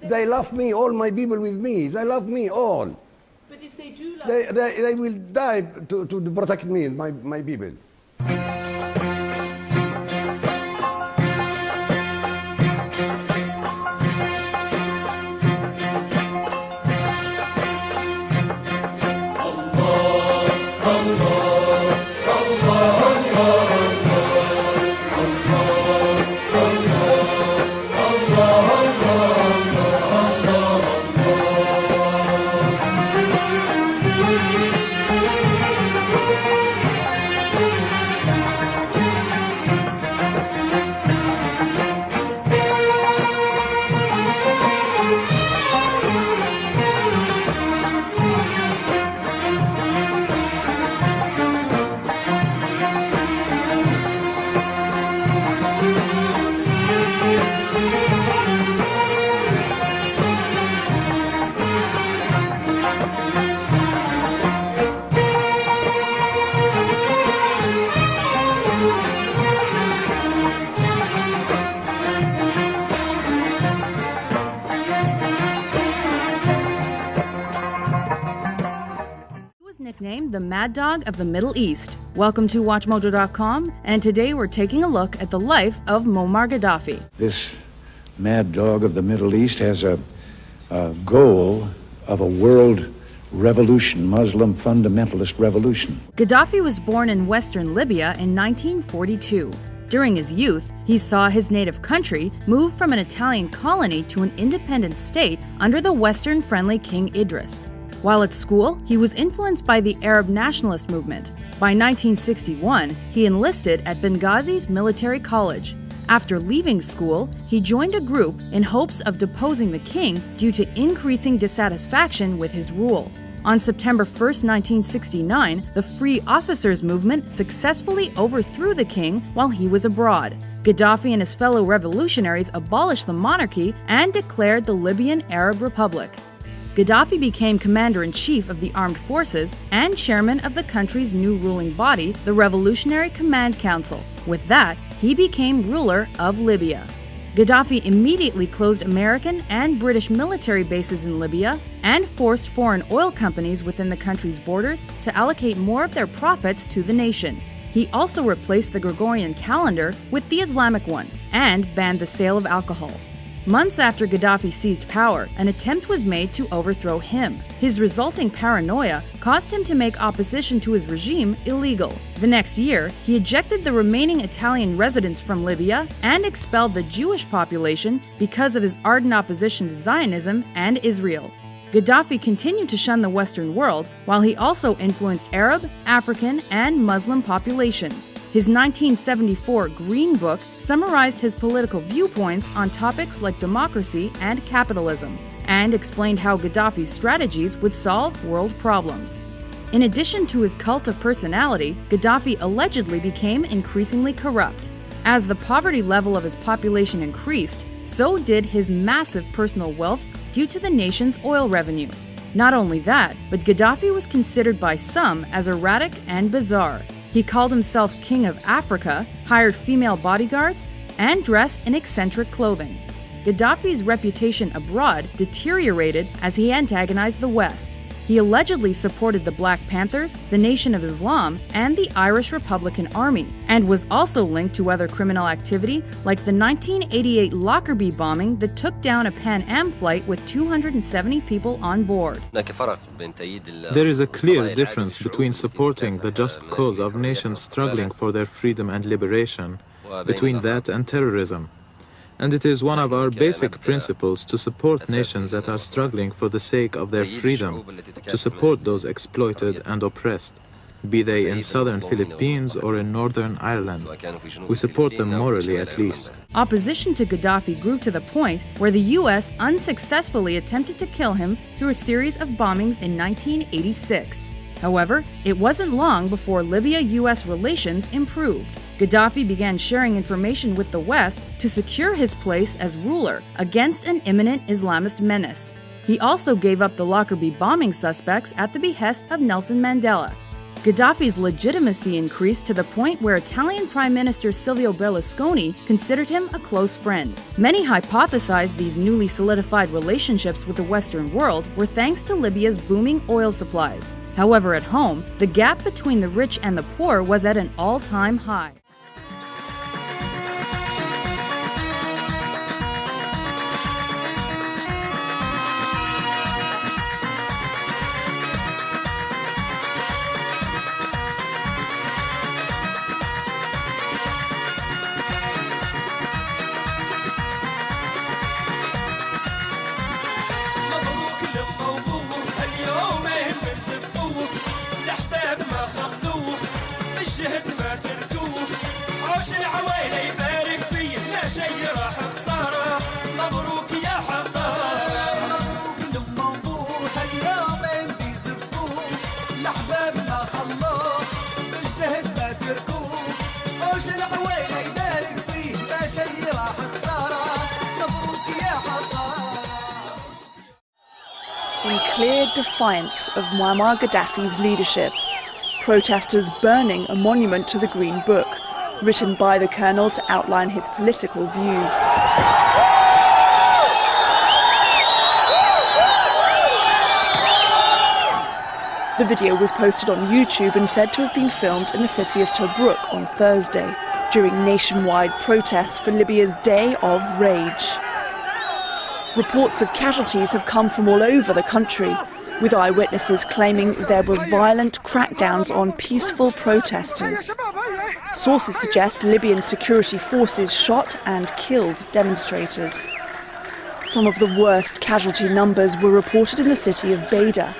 They love me, all my people with me. They love me all. But if they do love They will die to protect me, my people. Nicknamed the Mad Dog of the Middle East. Welcome to WatchMojo.com, and today we're taking a look at the life of Muammar Gaddafi. This mad dog of the Middle East has a goal of a world revolution, Muslim fundamentalist revolution. Gaddafi was born in western Libya in 1942. During his youth, he saw his native country move from an Italian colony to an independent state under the Western-friendly King Idris. While at school, he was influenced by the Arab nationalist movement. By 1961, he enlisted at Benghazi's military college. After leaving school, he joined a group in hopes of deposing the king due to increasing dissatisfaction with his rule. On September 1, 1969, the Free Officers Movement successfully overthrew the king while he was abroad. Gaddafi and his fellow revolutionaries abolished the monarchy and declared the Libyan Arab Republic. Gaddafi became commander-in-chief of the armed forces and chairman of the country's new ruling body, the Revolutionary Command Council. With that, he became ruler of Libya. Gaddafi immediately closed American and British military bases in Libya and forced foreign oil companies within the country's borders to allocate more of their profits to the nation. He also replaced the Gregorian calendar with the Islamic one and banned the sale of alcohol. Months after Gaddafi seized power, an attempt was made to overthrow him. His resulting paranoia caused him to make opposition to his regime illegal. The next year, he ejected the remaining Italian residents from Libya and expelled the Jewish population because of his ardent opposition to Zionism and Israel. Gaddafi continued to shun the Western world, while he also influenced Arab, African, and Muslim populations. His 1974 Green Book summarized his political viewpoints on topics like democracy and capitalism, and explained how Gaddafi's strategies would solve world problems. In addition to his cult of personality, Gaddafi allegedly became increasingly corrupt. As the poverty level of his population increased, so did his massive personal wealth due to the nation's oil revenue. Not only that, but Gaddafi was considered by some as erratic and bizarre. He called himself King of Africa, hired female bodyguards, and dressed in eccentric clothing. Gaddafi's reputation abroad deteriorated as he antagonized the West. He allegedly supported the Black Panthers, the Nation of Islam, and the Irish Republican Army, and was also linked to other criminal activity like the 1988 Lockerbie bombing that took down a Pan Am flight with 270 people on board. There is a clear difference between supporting the just cause of nations struggling for their freedom and liberation, between that and terrorism. And it is one of our basic principles to support nations that are struggling for the sake of their freedom, to support those exploited and oppressed, be they in southern Philippines or in northern Ireland. We support them morally at least. Opposition to Gaddafi grew to the point where the U.S. unsuccessfully attempted to kill him through a series of bombings in 1986. However, it wasn't long before Libya-U.S. relations improved. Gaddafi began sharing information with the West to secure his place as ruler against an imminent Islamist menace. He also gave up the Lockerbie bombing suspects at the behest of Nelson Mandela. Gaddafi's legitimacy increased to the point where Italian Prime Minister Silvio Berlusconi considered him a close friend. Many hypothesized these newly solidified relationships with the Western world were thanks to Libya's booming oil supplies. However, at home, the gap between the rich and the poor was at an all-time high. العويلة يبارك فيه لا شي راح خسارة مبروك يا حضارة مبروك لما وابوه هاليومين بيزفوه الأحباب ما خلوه بالجهد ما تركوه عوش العويلة يبارك فيه لا شي راح خسارة مبروك يا حضارة. In clear defiance of Muammar Gaddafi's leadership, protesters burning a monument to the Green Book, written by the colonel to outline his political views. The video was posted on YouTube and said to have been filmed in the city of Tobruk on Thursday, during nationwide protests for Libya's Day of Rage. Reports of casualties have come from all over the country, with eyewitnesses claiming there were violent crackdowns on peaceful protesters. Sources suggest Libyan security forces shot and killed demonstrators. Some of the worst casualty numbers were reported in the city of Beda,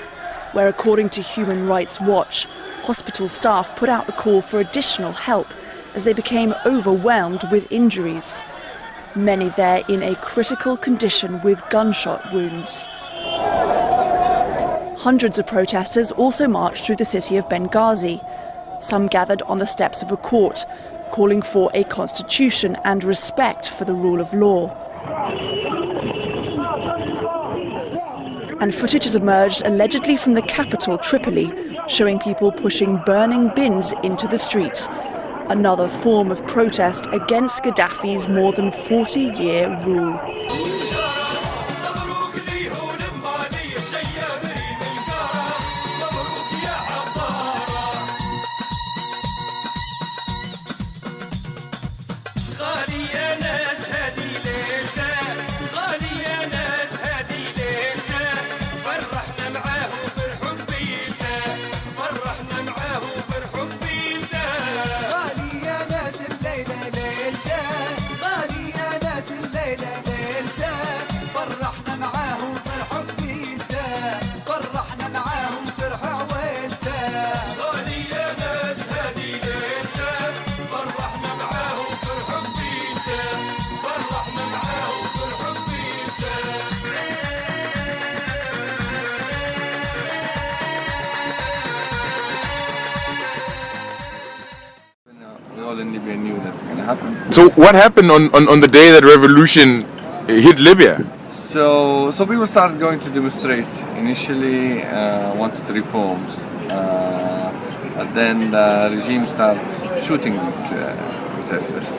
where, according to Human Rights Watch, hospital staff put out a call for additional help as they became overwhelmed with injuries. Many there in a critical condition with gunshot wounds. Hundreds of protesters also marched through the city of Benghazi. Some gathered on the steps of a court, calling for a constitution and respect for the rule of law. And footage has emerged allegedly from the capital, Tripoli, showing people pushing burning bins into the street. Another form of protest against Gaddafi's more than 40-year rule. In Libya knew that's going to happen. So what happened on the day that revolution hit Libya? So people started going to demonstrate. Initially wanted reforms, but then the regime started shooting these protesters,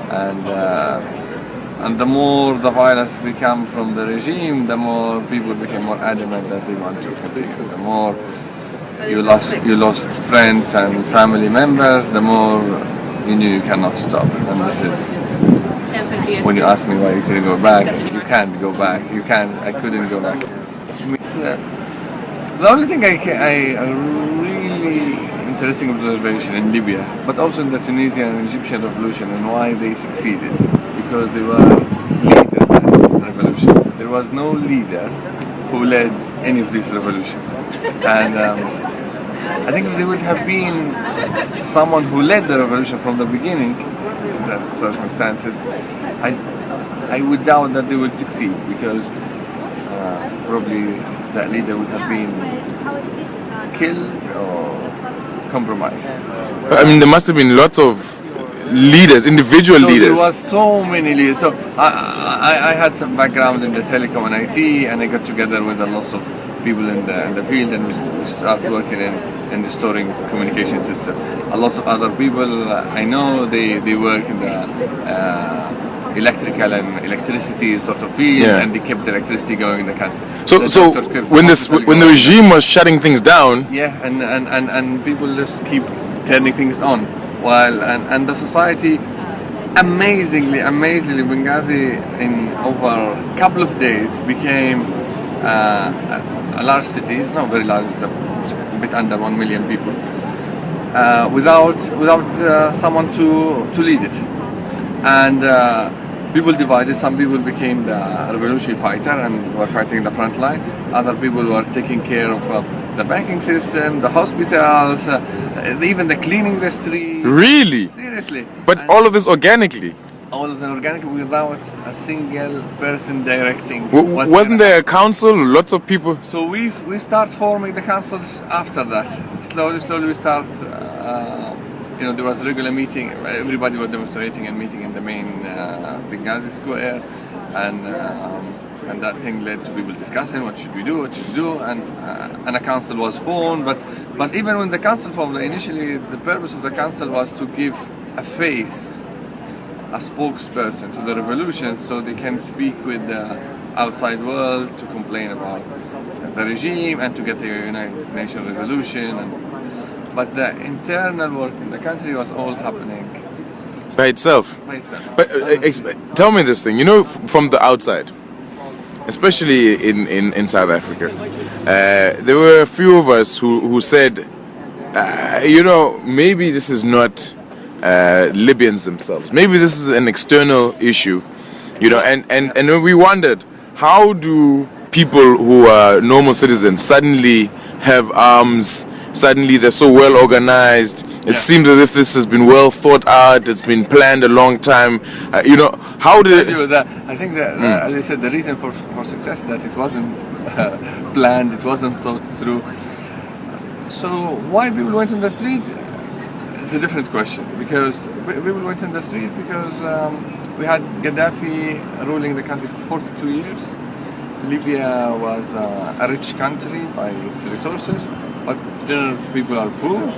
and the more the violence became from the regime, the more people became more adamant that they want to continue. The more you lost friends and family members, the more you knew you cannot stop. And this is when you ask me why you couldn't go back. You can't go back. You can't. I couldn't go back. It's, the only thing I really interesting observation in Libya, but also in the Tunisian and Egyptian revolution, and why they succeeded, because they were leaderless revolution. There was no leader who led any of these revolutions, and I think if there would have been someone who led the revolution from the beginning, in the circumstances, I would doubt that they would succeed, because probably that leader would have been killed or compromised. I mean, there must have been lots of leaders, individual leaders. There was so many leaders. So I had some background in the telecom and IT, and I got together with a lot of people in the field, and we start working in restoring communication system. A lot of other people I know, they work in the electrical and electricity sort of field, and they kept the electricity going in the country. So when the regime was shutting things down, and people just keep turning things on, while and the society, amazingly, Benghazi in over a couple of days became a large city. It's not very large, it's a bit under 1 million people, without someone to lead it, and people divided. Some people became the revolutionary fighter and were fighting the front line. Other people were taking care of the banking system, the hospitals, even the cleaning the streets. Really? Seriously. But and all of this organically? all of them organically, without a single person directing. Wasn't there a council, lots of people? So we start forming the councils after that. Slowly we start, there was regular meeting, everybody was demonstrating and meeting in the main Benghazi square, and that thing led to people discussing what should we do, and a council was formed. But even when the council formed, initially the purpose of the council was to give a face, a spokesperson to the revolution, so they can speak with the outside world to complain about the regime and to get a United Nations resolution. But the internal work in the country was all happening by itself. But tell me this thing, from the outside, especially in South Africa, there were a few of us who said, maybe this is not Libyans themselves. Maybe this is an external issue, and we wondered, how do people who are normal citizens suddenly have arms? Suddenly they're so well organized. It seems as if this has been well thought out. It's been planned a long time. How did it? I think that, as I said, the reason for success is that it wasn't planned. It wasn't thought through. So why people went in the street? It's a different question, because people went in the street because we had Gaddafi ruling the country for 42 years. Libya was a rich country by its resources, but generally people are poor,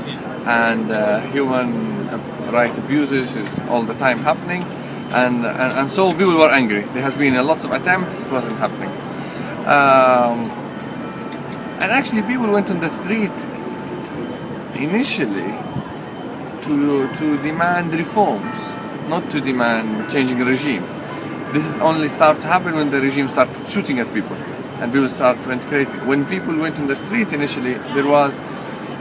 and human rights abuses is all the time happening, and so people were angry. There has been a lot of attempts, it wasn't happening. And actually people went on the street initially to demand reforms, not to demand changing the regime. This is only start to happen when the regime started shooting at people, and people went crazy. When people went in the street initially, there was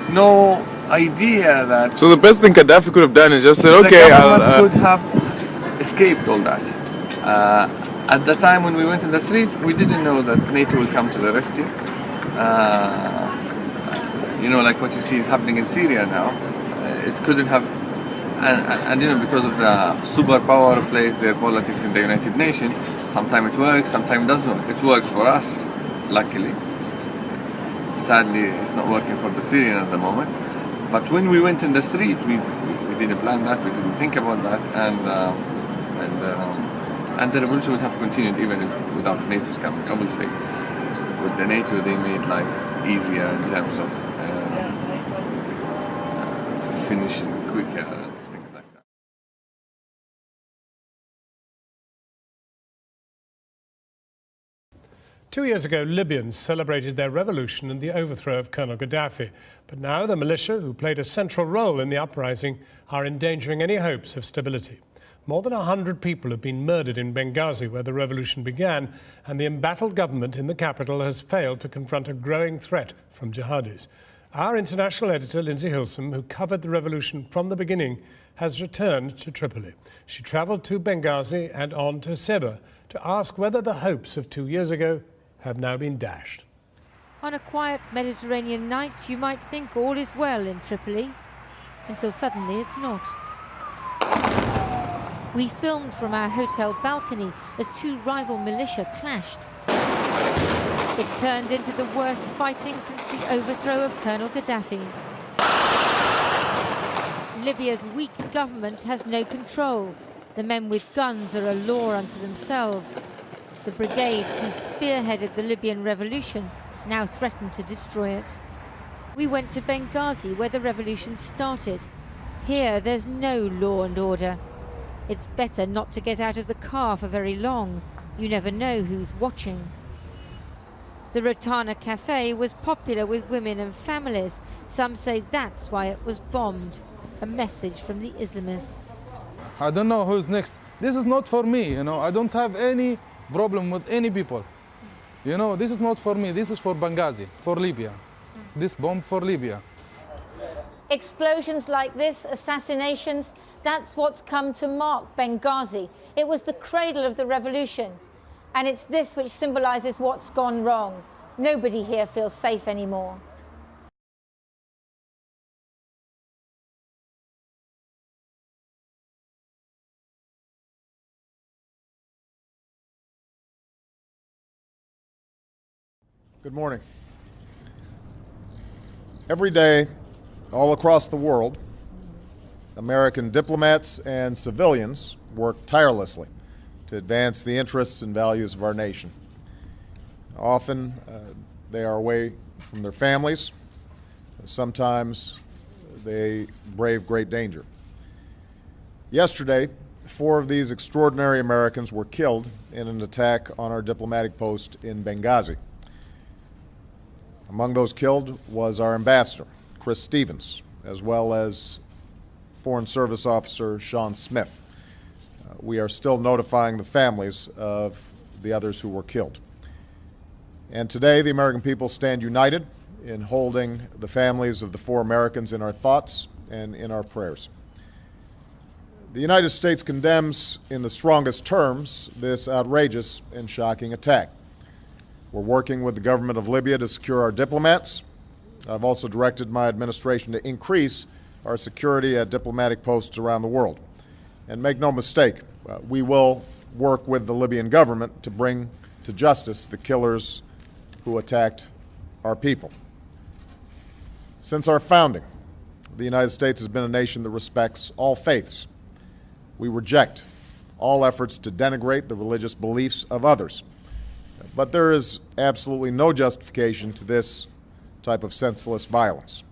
no idea that. So the best thing Gaddafi could have done is just said, okay, the government could have escaped all that. At the time when we went in the street, we didn't know that NATO will come to the rescue. Like what you see happening in Syria now. It couldn't have, and because of the superpower plays their politics in the United Nations, sometimes it works, sometimes it doesn't work. It works for us, luckily. Sadly, it's not working for the Syrian at the moment. But when we went in the street, we didn't plan that, we didn't think about that, and the revolution would have continued even without NATO's coming. Obviously, with the NATO, they made life easier in terms of finishing quicker and things like that. Two years ago, Libyans celebrated their revolution and the overthrow of Colonel Gaddafi. But now the militia, who played a central role in the uprising, are endangering any hopes of stability. More than 100 people have been murdered in Benghazi, where the revolution began, and the embattled government in the capital has failed to confront a growing threat from jihadis. Our international editor, Lindsay Hilsum, who covered the revolution from the beginning, has returned to Tripoli. She travelled to Benghazi and on to Seba to ask whether the hopes of 2 years ago have now been dashed. On a quiet Mediterranean night, you might think all is well in Tripoli, until suddenly it's not. We filmed from our hotel balcony as two rival militia clashed. It turned into the worst fighting since the overthrow of Colonel Gaddafi. Libya's weak government has no control. The men with guns are a law unto themselves. The brigades who spearheaded the Libyan revolution now threaten to destroy it. We went to Benghazi, where the revolution started. Here, there's no law and order. It's better not to get out of the car for very long. You never know who's watching. The Rotana Cafe was popular with women and families. Some say that's why it was bombed. A message from the Islamists. I don't know who's next. This is not for me, you know. I don't have any problem with any people. You know, this is not for me. This is for Benghazi, for Libya. This bomb for Libya. Explosions like this, assassinations, that's what's come to mark Benghazi. It was the cradle of the revolution. And it's this which symbolizes what's gone wrong. Nobody here feels safe anymore. Good morning. Every day, all across the world, American diplomats and civilians work tirelessly to advance the interests and values of our nation. Often, they are away from their families. Sometimes they brave great danger. Yesterday, 4 of these extraordinary Americans were killed in an attack on our diplomatic post in Benghazi. Among those killed was our ambassador, Chris Stevens, as well as Foreign Service Officer Sean Smith. We are still notifying the families of the others who were killed. And today, the American people stand united in holding the families of the 4 Americans in our thoughts and in our prayers. The United States condemns in the strongest terms this outrageous and shocking attack. We're working with the government of Libya to secure our diplomats. I've also directed my administration to increase our security at diplomatic posts around the world. And make no mistake, we will work with the Libyan government to bring to justice the killers who attacked our people. Since our founding, the United States has been a nation that respects all faiths. We reject all efforts to denigrate the religious beliefs of others. But there is absolutely no justification to this type of senseless violence.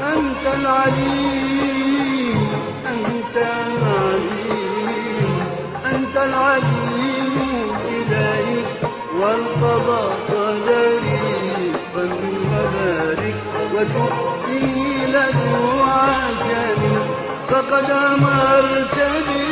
أنت العليم أنت العليم أنت العليم إلهي والقضاء قدري فمن وبارك وتب إني لذو عشم فقد أمرت بي